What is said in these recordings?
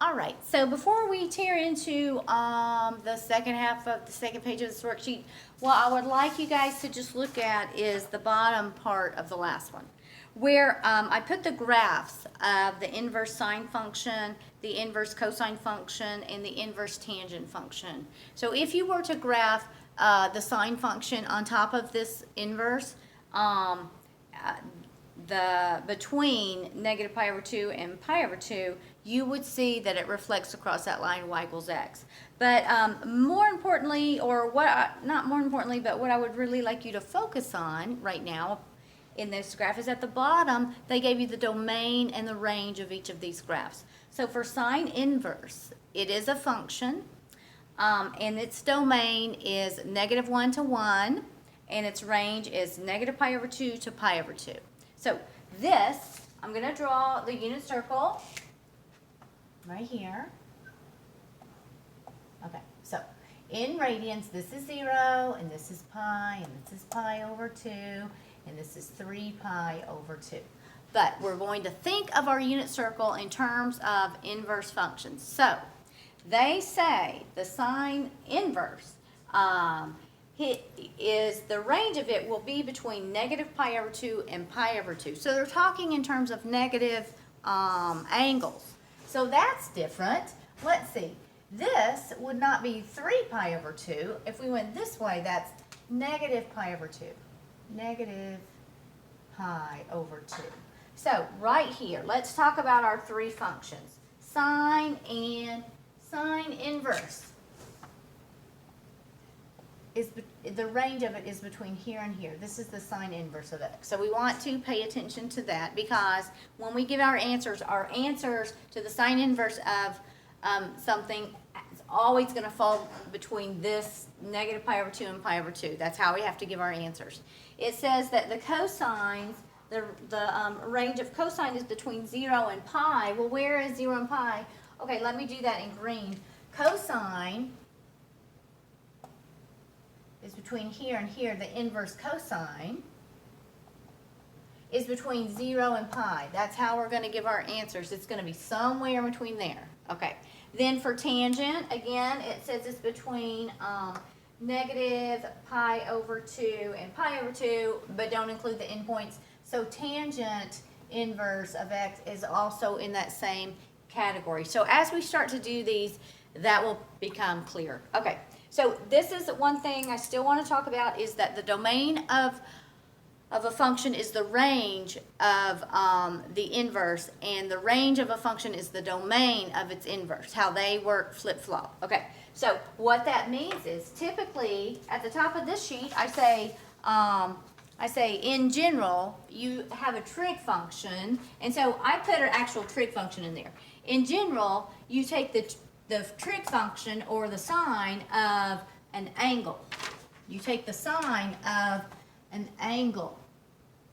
All right, so before we tear into the second half of the second page of this worksheet, what I would like you guys to just look at is the bottom part of the last one, where I put the graphs of the inverse sine function, the inverse cosine function, and the inverse tangent function. So if you were to graph the sine function on top of this inverse, the between negative pi over 2 and pi over 2, you would see that it reflects across that line y equals x. But more importantly, or not more importantly, but what I would really like you to focus on right now in this graph is at the bottom, they gave you the domain and the range of each of these graphs. So for sine inverse, it is a function, and its domain is negative 1 to 1, and its range is negative pi over 2 to pi over 2. So this, I'm going to draw the unit circle right here. Okay, so in radians, this is 0, and this is pi, and this is pi over 2, and this is 3 pi over 2. But we're going to think of our unit circle in terms of inverse functions. So they say the sine inverse the range of it will be between negative pi over 2 and pi over 2. So they're talking in terms of negative angles. So that's different. Let's see. This would not be 3 pi over 2. If we went this way, that's negative pi over 2. Negative pi over 2. So right here, let's talk about our three functions. Sine and sine inverse. The range of it is between here and here. This is the sine inverse of x. So we want to pay attention to that, because when we give our answers to the sine inverse of something is always going to fall between this negative pi over 2 and pi over 2. That's how we have to give our answers. It says that the cosines, the range of cosine is between 0 and pi. Well, where is 0 and pi? Okay, let me do that in green. Cosine is between here and here. The inverse cosine is between 0 and pi. That's how we're going to give our answers. It's going to be somewhere between there. Okay. Then for tangent, again, it says it's between negative pi over 2 and pi over 2, but don't include the endpoints. So tangent inverse of x is also in that same category. So as we start to do these, that will become clear. Okay. So this is one thing I still want to talk about, is that the domain of a function is the range of the inverse, and the range of a function is the domain of its inverse, how they work flip-flop. Okay, so what that means is typically at the top of this sheet I say in general you have a trig function, and so I put an actual trig function in there. In general, you take the trig function, or the sine of an angle. You take the sine of an angle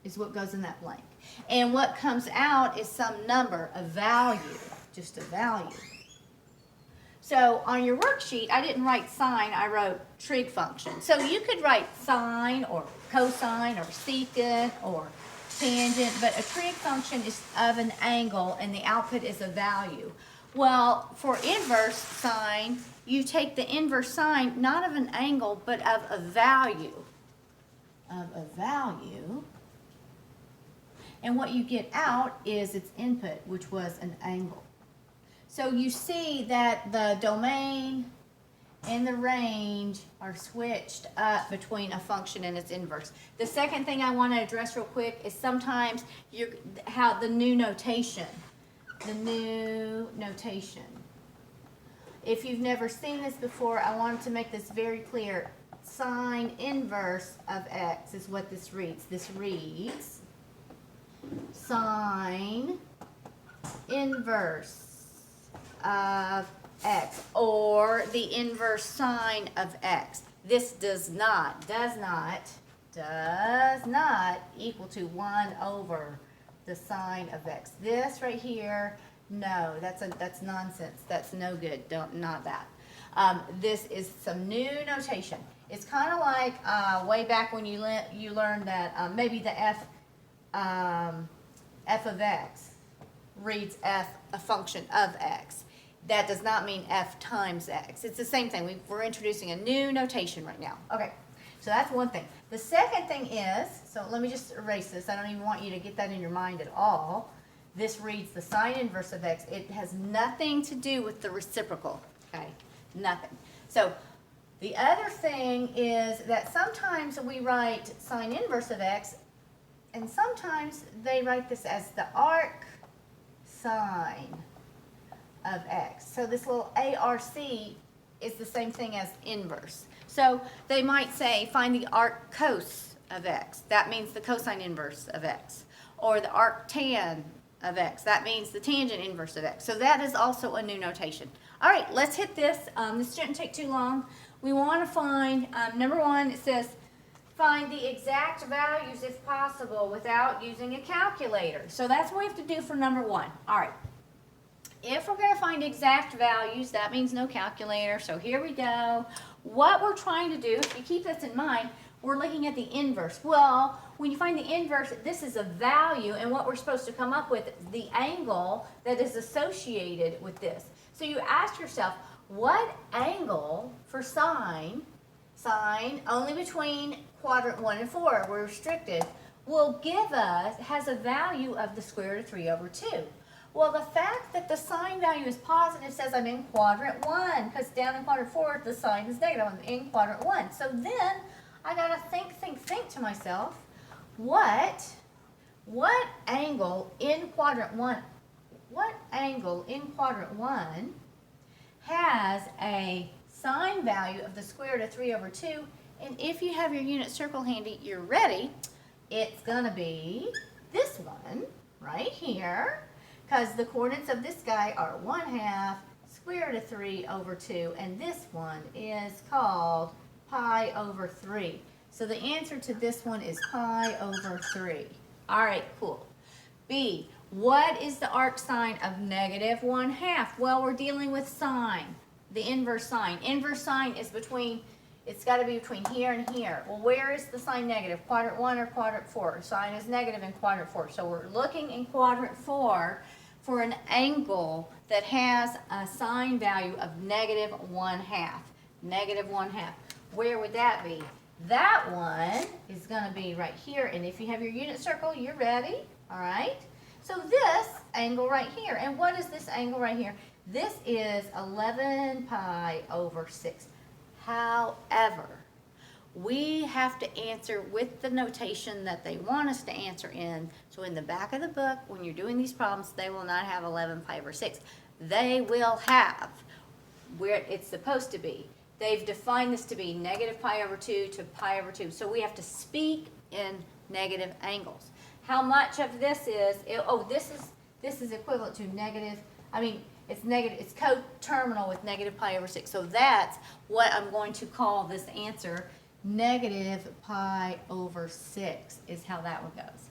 is what goes in that blank. And what comes out is some number, a value, just a value. So on your worksheet, I didn't write sine, I wrote trig function. So you could write sine or cosine or secant or tangent, but a trig function is of an angle and the output is a value. Well, for inverse sine, you take the inverse sine not of an angle, but of a value. Of a value. And what you get out is its input, which was an angle. So you see that the domain and the range are switched up between a function and its inverse. The second thing I want to address real quick is sometimes how the new notation. The new notation. If you've never seen this before, I wanted to make this very clear. Sine inverse of x is what this reads. This reads sine inverse of x, or the inverse sine of x. This does not equal to 1 over the sine of x. This right here, no, that's nonsense. That's no good. Not that. This is some new notation. It's kind of like way back when you learned that maybe the f of x reads f, a function of x. That does not mean f times x. It's the same thing. We're introducing a new notation right now. Okay, so that's one thing. The second thing is, so let me just erase this. I don't even want you to get that in your mind at all. This reads the sine inverse of x. It has nothing to do with the reciprocal, okay? Nothing. So the other thing is that sometimes we write sine inverse of x, and sometimes they write this as the arc sine of x. So this little ARC is the same thing as inverse. So they might say find the arc cos of x. That means the cosine inverse of x. Or the arc tan of x. That means the tangent inverse of x. So that is also a new notation. All right, let's hit this. This shouldn't take too long. We want to find, number one, it says find the exact values if possible without using a calculator. So that's what we have to do for number one. All right. If we're going to find exact values, that means no calculator. So here we go. What we're trying to do, if you keep this in mind, we're looking at the inverse. Well, when you find the inverse, this is a value, and what we're supposed to come up with is the angle that is associated with this. So you ask yourself, what angle for sine only between quadrant 1 and 4, we're restricted, will give us, has a value of the square root of 3 over 2. Well, the fact that the sine value is positive says I'm in quadrant 1, because down in quadrant 4, the sine is negative. I'm in quadrant 1. So then I got to think to myself, what angle in quadrant 1, has a sine value of the square root of 3 over 2? And if you have your unit circle handy, you're ready. It's going to be this one right here, because the coordinates of this guy are 1/2 square root of 3 over 2, and this one is called pi over 3. So the answer to this one is pi over 3. All right, cool. B, what is the arc sine of negative 1/2? Well, we're dealing with sine, the inverse sine. Inverse sine is between, it's got to be between here and here. Well, where is the sine negative? Quadrant 1 or quadrant 4? Sine is negative in quadrant 4. So we're looking in quadrant 4 for an angle that has a sine value of negative 1/2. Negative 1/2. Where would that be? That one is going to be right here. And if you have your unit circle, you're ready. All right. So this angle right here. And what is this angle right here? This is 11 pi over 6. However, we have to answer with the notation that they want us to answer in. So in the back of the book, when you're doing these problems, they will not have 11 pi over 6. They will have where it's supposed to be. They've defined this to be negative pi over 2 to pi over 2. So we have to speak in negative angles. How much of this is, this is equivalent to negative, it's negative, it's coterminal with negative pi over 6. So that's what I'm going to call this answer. Negative pi over 6 is how that one goes.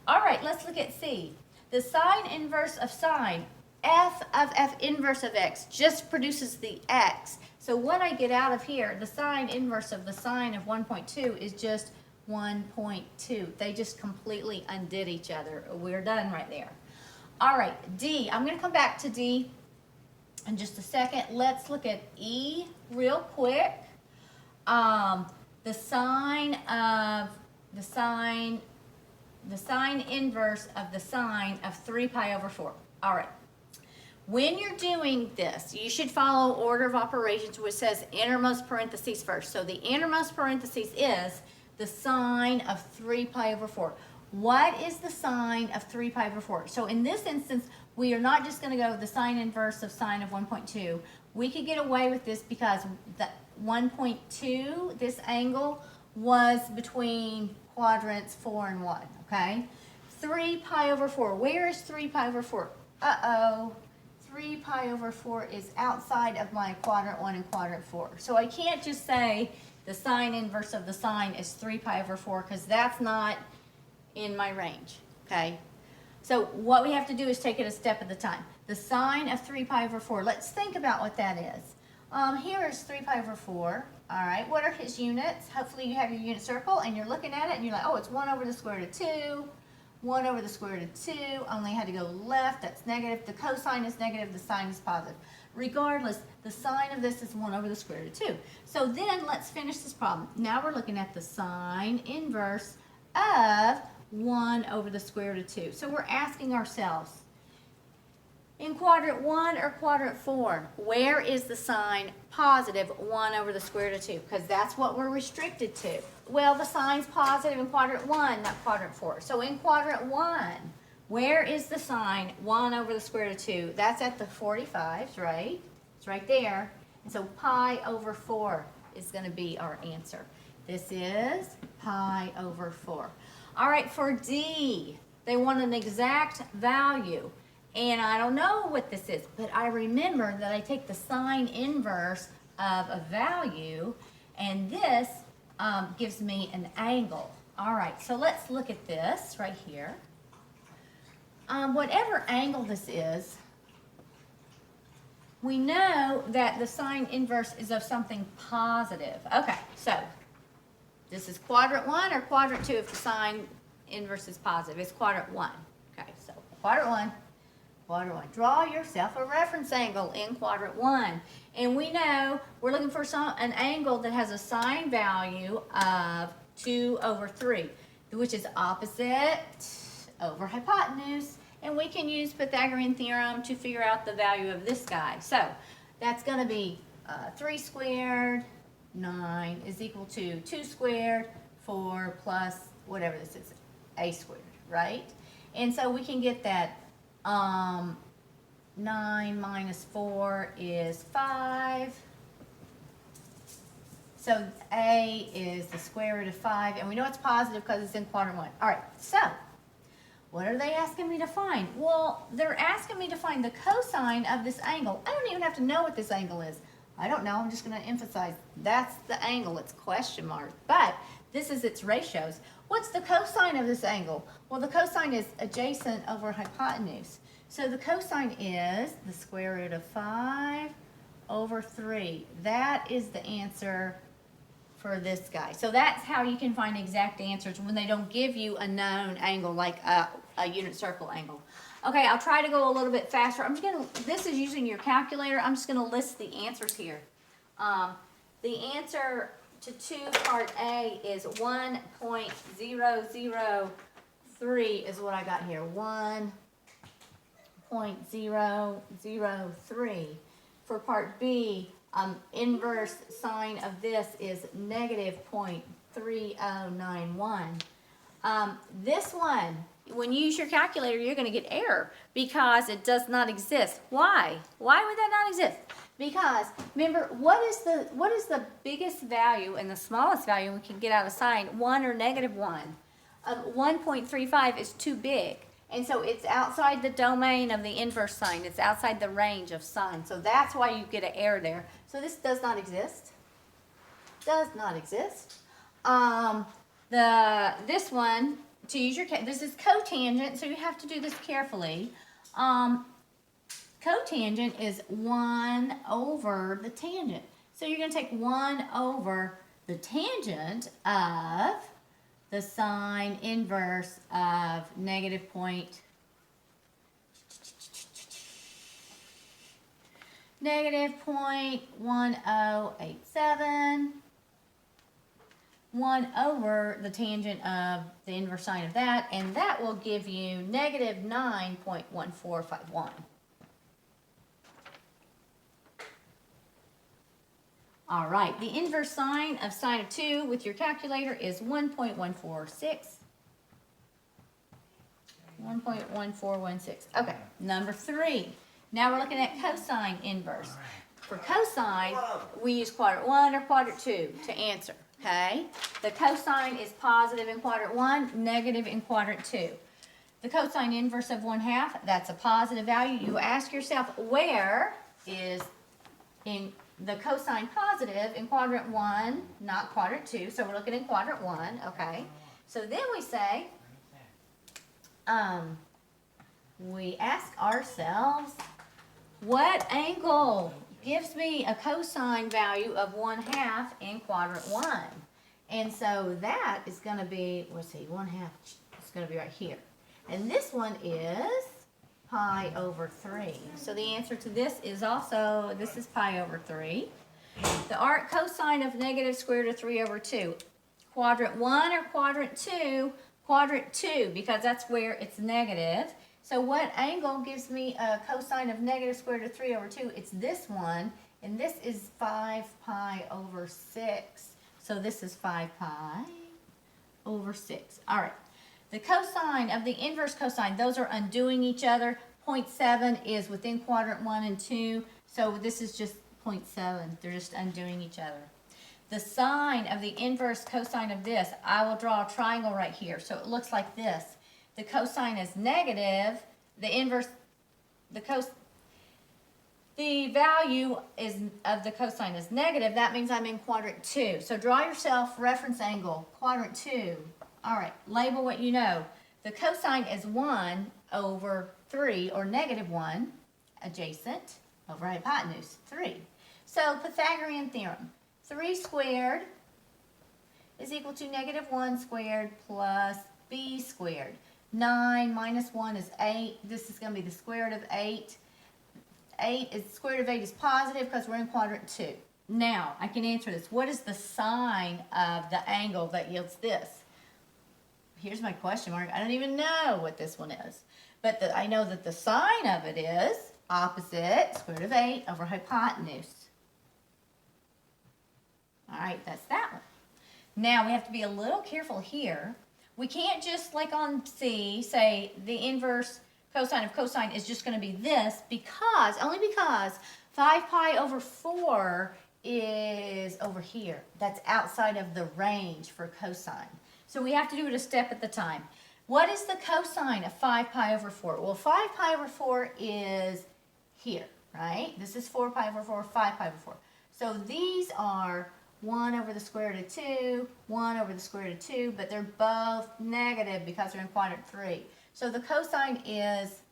All right, let's look at C. The sine inverse of sine, f of f inverse of x, just produces the x. So what I get out of here, the sine inverse of the sine of 1.2 is just 1.2. They just completely undid each other. We're done right there. All right, D. I'm going to come back to D in just a second. Let's look at E real quick. The sine inverse of the sine of 3 pi over 4. All right. When you're doing this, you should follow order of operations, which says innermost parentheses first. So the innermost parentheses is the sine of 3 pi over 4. What is the sine of 3 pi over 4? So in this instance, we are not just going to go the sine inverse of sine of 1.2. We could get away with this because the 1.2, this angle, was between quadrants 4 and 1, okay? 3 pi over 4. Where is 3 pi over 4? Uh-oh. 3 pi over 4 is outside of my quadrant 1 and quadrant 4. So I can't just say the sine inverse of the sine is 3 pi over 4 because that's not in my range, okay? So what we have to do is take it a step at a time. The sine of 3 pi over 4, let's think about what that is. Here is 3 pi over 4, all right? What are his units? Hopefully you have your unit circle and you're looking at it and you're like, oh, it's 1 over the square root of 2, 1 over the square root of 2, only had to go left, that's negative. The cosine is negative, the sine is positive. Regardless, the sine of this is 1 over the square root of 2. So then let's finish this problem. Now we're looking at the sine inverse of 1 over the square root of 2. So we're asking ourselves, in quadrant 1 or quadrant 4, where is the sign positive 1 over the square root of 2? Because that's what we're restricted to. Well, the sign's positive in quadrant 1, not quadrant 4. So in quadrant 1, where is the sign 1 over the square root of 2? That's at the 45s, right? It's right there. And so pi over 4 is going to be our answer. This is pi over 4. All right, for D, they want an exact value. And I don't know what this is, but I remember that I take the sine inverse of a value, and this gives me an angle. All right, so let's look at this right here. Whatever angle this is, we know that the sine inverse is of something positive. Okay, so this is quadrant 1 or quadrant 2 if the sine inverse is positive. It's quadrant 1. Okay, so quadrant 1. Quadrant 1. Draw yourself a reference angle in quadrant 1. And we know we're looking for an angle that has a sine value of 2 over 3, which is opposite over hypotenuse. And we can use Pythagorean theorem to figure out the value of this guy. So that's going to be 3 squared, 9 is equal to 2 squared, 4 plus whatever this is, a squared, right? And so we can get that 9 minus 4 is 5. So a is the square root of 5, and we know it's positive because it's in quadrant 1. All right, so what are they asking me to find? Well, they're asking me to find the cosine of this angle. I don't even have to know what this angle is. I don't know. I'm just going to emphasize that's the angle. It's question mark. But this is its ratios. What's the cosine of this angle? Well, the cosine is adjacent over hypotenuse. So the cosine is the square root of 5 over 3. That is the answer for this guy. So that's how you can find exact answers when they don't give you a known angle like a unit circle angle. Okay, I'll try to go a little bit faster. This is using your calculator. I'm just gonna list the answers here. The answer to 2 part A is 1.003 is what I got here. 1.003. For part B, inverse sine of this is negative 0.3091. This one, when you use your calculator, you're going to get error because it does not exist. Why? Why would that not exist? Because remember, what is the biggest value and the smallest value we can get out of sine? 1 or negative 1. 1.35 is too big. And so it's outside the domain of the inverse sine. It's outside the range of sine. So that's why you get an error there. So this does not exist. Does not exist. This one, to use your, this is cotangent, so you have to do this carefully. Cotangent is 1 over the tangent. So you're going to take 1 over the tangent of the sine inverse of negative 0.1087, 1 over the tangent of the inverse sine of that, and that will give you negative 9.1451. All right, the inverse sine of 2 with your calculator is 1.146. 1.1416. Okay, number 3. Now we're looking at cosine inverse. For cosine, we use quadrant 1 or quadrant 2 to answer, okay? The cosine is positive in quadrant 1, negative in quadrant 2. The cosine inverse of 1/2, that's a positive value. You ask yourself, where is in the cosine positive in quadrant 1, not quadrant 2, so we're looking in quadrant 1, okay? So then we say, we ask ourselves, what angle gives me a cosine value of 1/2 in quadrant 1? And so that is going to be, let's see, 1/2, it's going to be right here. And this one is pi over 3. So the answer to this is also, this is pi over 3. The arc cosine of negative square root of 3 over 2. Quadrant 1 or quadrant 2? Quadrant 2, because that's where it's negative. So what angle gives me a cosine of negative square root of 3 over 2? It's this one, and this is 5 pi over 6. So this is 5 pi over 6. All right. The cosine of the inverse cosine, those are undoing each other. 0.7 is within quadrant 1 and 2. So this is just 0.7. They're just undoing each other. The sine of the inverse cosine of this, I will draw a triangle right here. So it looks like this. The cosine is negative. The inverse, the value of the cosine is negative. That means I'm in quadrant 2. So draw yourself reference angle, quadrant 2. All right, label what you know. The cosine is 1 over 3, or negative 1, adjacent, over hypotenuse, 3. So Pythagorean theorem, 3 squared is equal to negative 1 squared plus b squared. 9 minus 1 is 8. This is going to be the square root of 8. Square root of 8 is positive because we're in quadrant 2. Now, I can answer this. What is the sine of the angle that yields this? Here's my question mark. I don't even know what this one is. But I know that the sine of it is opposite square root of 8 over hypotenuse. All right, that's that one. Now, we have to be a little careful here. We can't just, like on C, say the inverse cosine of cosine is just going to be this only because 5 pi over 4 is over here. That's outside of the range for cosine. So we have to do it a step at the time. What is the cosine of 5 pi over 4? Well, 5 pi over 4 is here, right? This is 4 pi over 4, 5 pi over 4. So these are 1 over the square root of 2, 1 over the square root of 2, but they're both negative because they're in quadrant 3. So the cosine is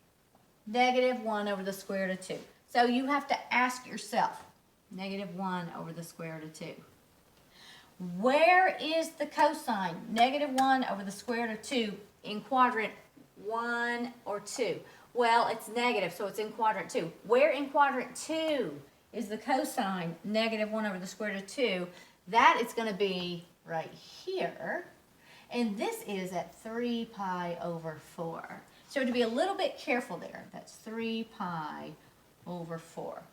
negative 1 over the square root of 2. So you have to ask yourself, negative 1 over the square root of 2. Where is the cosine, negative 1 over the square root of 2, in quadrant 1 or 2? Well, it's negative, so it's in quadrant 2. Where in quadrant 2 is the cosine, negative 1 over the square root of 2? That is going to be right here. And this is at 3 pi over 4. So to be a little bit careful there, that's 3 pi over 4.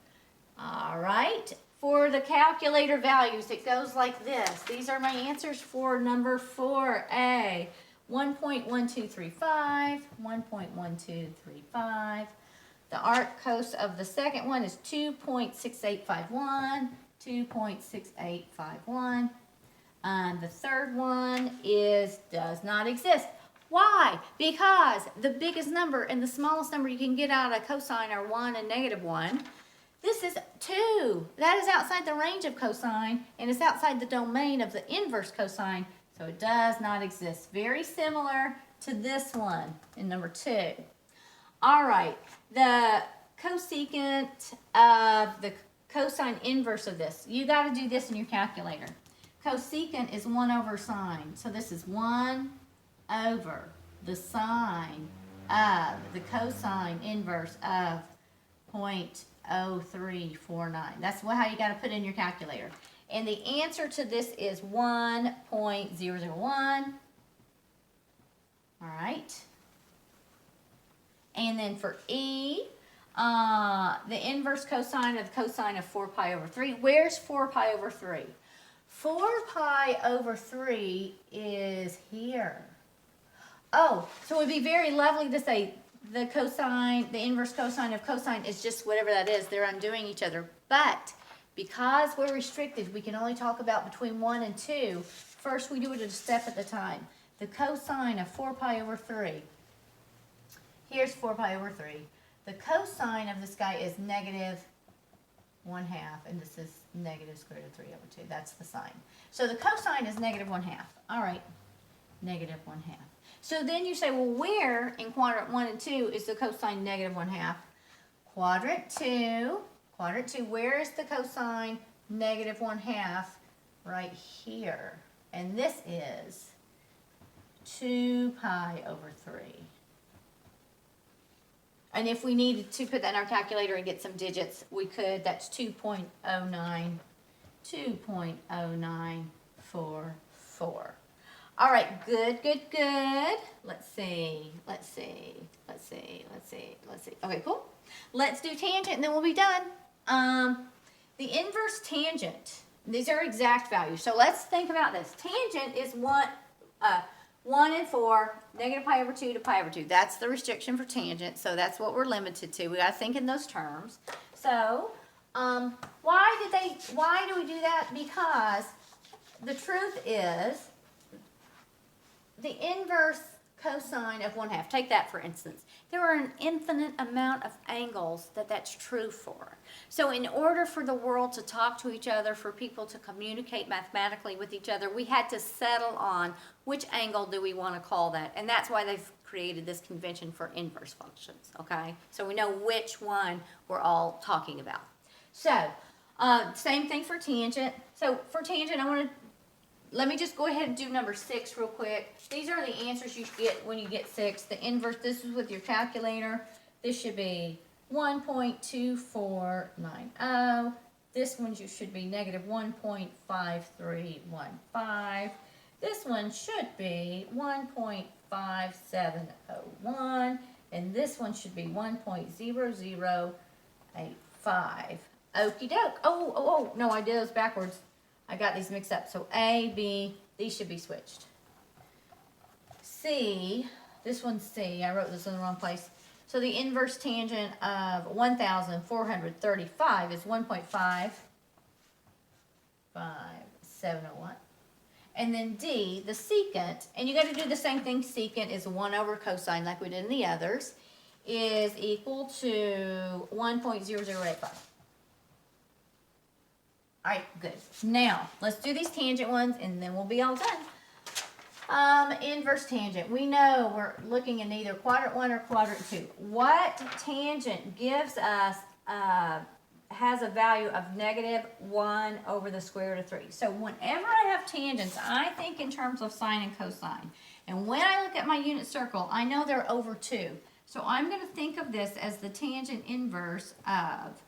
All right. For the calculator values, it goes like this. These are my answers for number 4A. 1.1235, 1.1235. The arc cos of the second one is 2.6851, 2.6851. The third one does not exist. Why? Because the biggest number and the smallest number you can get out of cosine are 1 and negative 1. This is 2. That is outside the range of cosine, and it's outside the domain of the inverse cosine, so it does not exist. Very similar to this one in number 2. All right, the cosecant of the cosine inverse of this. You got to do this in your calculator. Cosecant is 1 over sine, so this is 1 over the sine of the cosine inverse of 0.0349. That's how you got to put in your calculator. And the answer to this is 1.001. All right. And then for E, the inverse cosine of the cosine of 4 pi over 3. Where's 4 pi over 3? 4 pi over 3 is here. Oh, so it would be very lovely to say the cosine, the inverse cosine of cosine is just whatever that is. They're undoing each other. But because we're restricted, we can only talk about between 1 and 2. First, we do it a step at a time. The cosine of 4 pi over 3. Here's 4 pi over 3. The cosine of this guy is negative 1/2, and this is negative square root of 3 over 2. That's the sine. So the cosine is negative 1/2. All right, negative 1/2. So then you say, well, where in quadrant 1 and 2 is the cosine negative 1/2? Quadrant 2, where is the cosine negative 1/2? Right here. And this is 2 pi over 3. And if we needed to put that in our calculator and get some digits, we could. That's 2.0944. All right, good. Let's see. Okay, cool. Let's do tangent and then we'll be done. The inverse tangent, these are exact values. So let's think about this. Tangent is 1 and 4, negative pi over 2 to pi over 2. That's the restriction for tangent, so that's what we're limited to. We got to think in those terms. So why do we do that? Because the truth is the inverse cosine of 1/2. Take that for instance. There are an infinite amount of angles that's true for. So in order for the world to talk to each other, for people to communicate mathematically with each other, we had to settle on which angle do we want to call that. And that's why they've created this convention for inverse functions, okay? So we know which one we're all talking about. So same thing for tangent. So for tangent, let me just go ahead and do number 6 real quick. These are the answers you get when you get 6. The inverse, this is with your calculator. This should be 1.2490. This one should be negative 1.5315. This one should be 1.5701. And this one should be 1.0085. Okie doke. Oh, no, I did those backwards. I got these mixed up. So A, B, these should be switched. C, this one's C. I wrote this in the wrong place. So the inverse tangent of 1,435 is 1.55701. And then D, the secant, and you got to do the same thing. Secant is 1 over cosine like we did in the others, is equal to 1.0085. All right, good. Now, let's do these tangent ones, and then we'll be all done. Inverse tangent. We know we're looking in either quadrant 1 or quadrant 2. What tangent gives us, has a value of negative 1 over the square root of 3? So whenever I have tangents, I think in terms of sine and cosine. And when I look at my unit circle, I know they're over 2. So I'm going to think of this as the tangent inverse of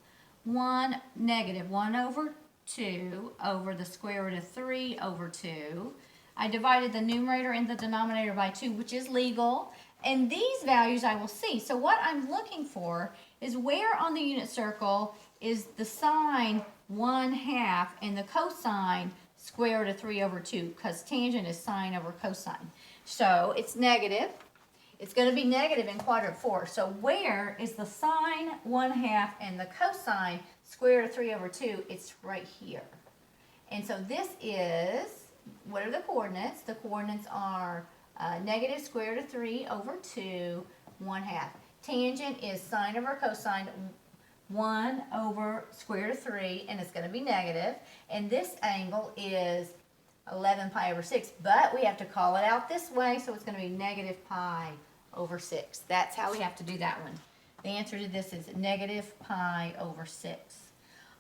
negative 1 over 2 over the square root of 3 over 2. I divided the numerator and the denominator by 2, which is legal. And these values I will see. So what I'm looking for is where on the unit circle is the sine 1/2 and the cosine square root of 3 over 2, because tangent is sine over cosine. So it's negative. It's going to be negative in quadrant 4. So where is the sine 1/2 and the cosine square root of 3 over 2? It's right here. And so this is, what are the coordinates? The coordinates are negative square root of 3 over 2, 1/2. Tangent is sine over cosine 1 over square root of 3, and it's going to be negative. And this angle is 11 pi over 6, but we have to call it out this way, so it's going to be negative pi over 6. That's how we have to do that one. The answer to this is negative pi over 6.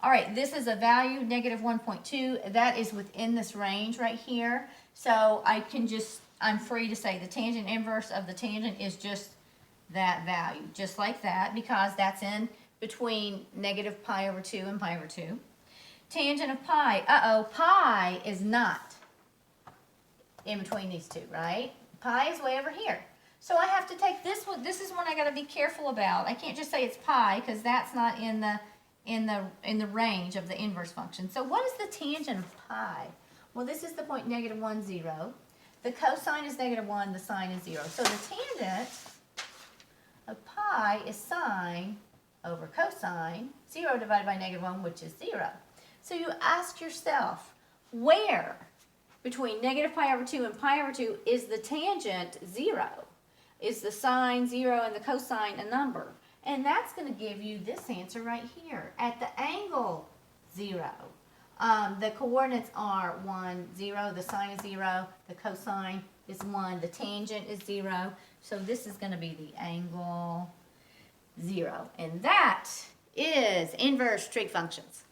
All right, this is a value, negative 1.2. That is within this range right here. So I'm free to say the tangent inverse of the tangent is just that value, just like that, because that's in between negative pi over 2 and pi over 2. Tangent of pi, pi is not in between these two, right? Pi is way over here. So I have to take this one. This is one I got to be careful about. I can't just say it's pi, because that's not in the range of the inverse function. So what is the tangent of pi? Well, this is the point negative 1, 0. The cosine is negative 1, the sine is 0. So the tangent of pi is sine over cosine, 0 divided by negative 1, which is 0. So you ask yourself, where between negative pi over 2 and pi over 2 is the tangent 0? Is the sine 0 and the cosine a number? And that's going to give you this answer right here. At the angle 0, the coordinates are 1, 0. The sine is 0. The cosine is 1. The tangent is 0. So this is going to be the angle 0. And that is inverse trig functions.